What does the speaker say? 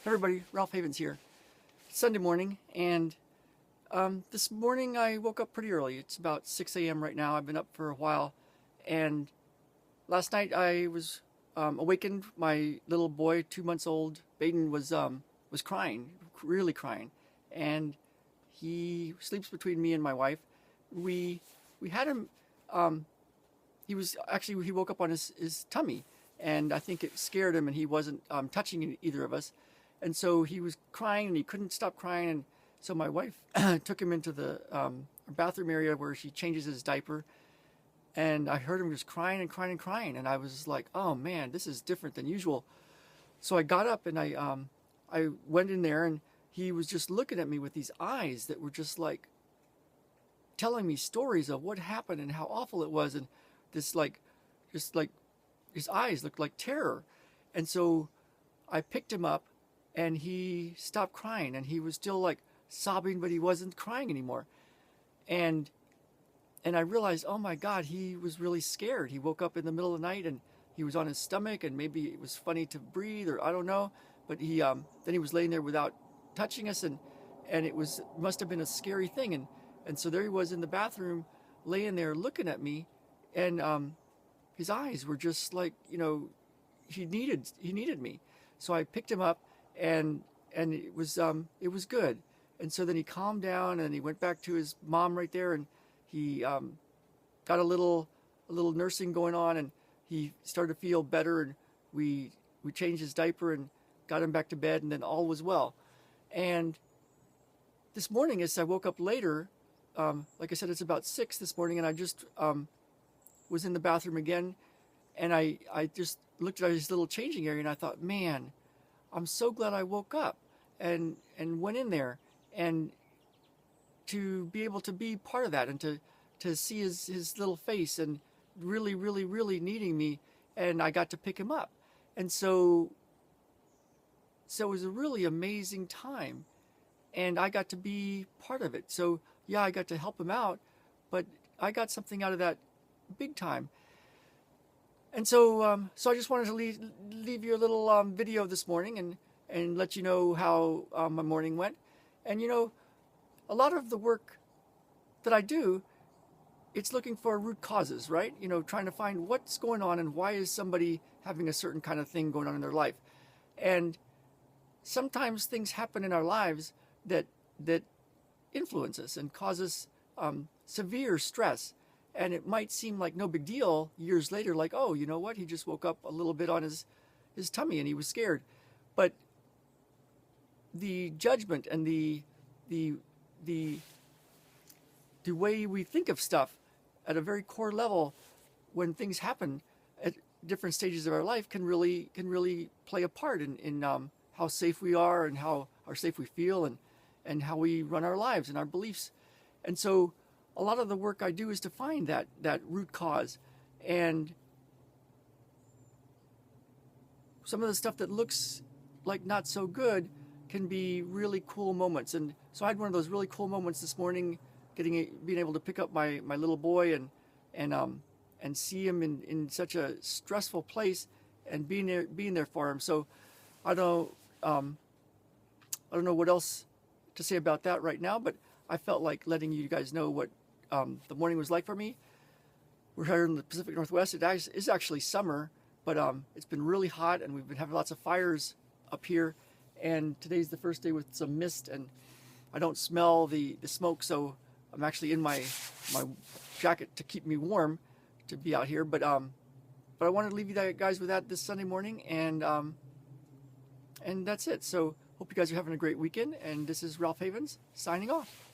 Everybody, Ralph Havens here. It's Sunday morning, and this morning I woke up pretty early. It's about 6 a.m. right now. I've been up for a while, and last night I was awakened. My little boy, 2 months old, Baden, was crying, really crying, and he sleeps between me and my wife. We had him. He woke up on his tummy, and I think it scared him, and he wasn't touching either of us. And so he was crying and he couldn't stop crying. And so my wife took him into the bathroom area where she changes his diaper. And I heard him just crying and crying and crying. And I was like, oh man, this is different than usual. So I got up and I went in there, and he was just looking at me with these eyes that were just like telling me stories of what happened and how awful it was. And this just like his eyes looked like terror. And so I picked him up, and he stopped crying, and he was still like sobbing, but he wasn't crying anymore. And I realized, oh my God, he was really scared. He woke up in the middle of the night and he was on his stomach, and maybe it was funny to breathe, or I don't know. But then he was laying there without touching us, and it must have been a scary thing. And so there he was in the bathroom, laying there looking at me, and his eyes were just like, he needed me. So I picked him up, and it was good. And so then he calmed down, and he went back to his mom right there, and he got a little nursing going on, and he started to feel better, and we changed his diaper and got him back to bed, and then all was well. And this morning, as I woke up later, like I said, it's about 6 this morning, and I just was in the bathroom again, and I just looked at his little changing area, and I thought, man, I'm so glad I woke up and went in there, and to be able to be part of that, and to see his little face, and really, really, really needing me, and I got to pick him up. And so it was a really amazing time, and I got to be part of it. So yeah, I got to help him out, but I got something out of that big time. And so I just wanted to leave you a little video this morning, and let you know how my morning went. And a lot of the work that I do, it's looking for root causes, right? Trying to find what's going on and why is somebody having a certain kind of thing going on in their life. And sometimes things happen in our lives that influence us and cause us severe stress. And it might seem like no big deal years later, like, oh, you know what? He just woke up a little bit on his tummy and he was scared. But the judgment and the way we think of stuff at a very core level, when things happen at different stages of our life, can really play a part in how safe we are, and how safe we feel, and how we run our lives and our beliefs. And so a lot of the work I do is to find that root cause. And some of the stuff that looks like not so good can be really cool moments. And so I had one of those really cool moments this morning, being able to pick up my little boy and see him in such a stressful place, and being there for him. So I don't know what else to say about that right now, but I felt like letting you guys know what the morning was like for me. We're here in the Pacific Northwest. It is actually summer, but it's been really hot, and we've been having lots of fires up here. And today's the first day with some mist, and I don't smell the smoke, so I'm actually in my jacket to keep me warm to be out here. But I wanted to leave you guys with that this Sunday morning, and that's it. So hope you guys are having a great weekend. And this is Ralph Havens signing off.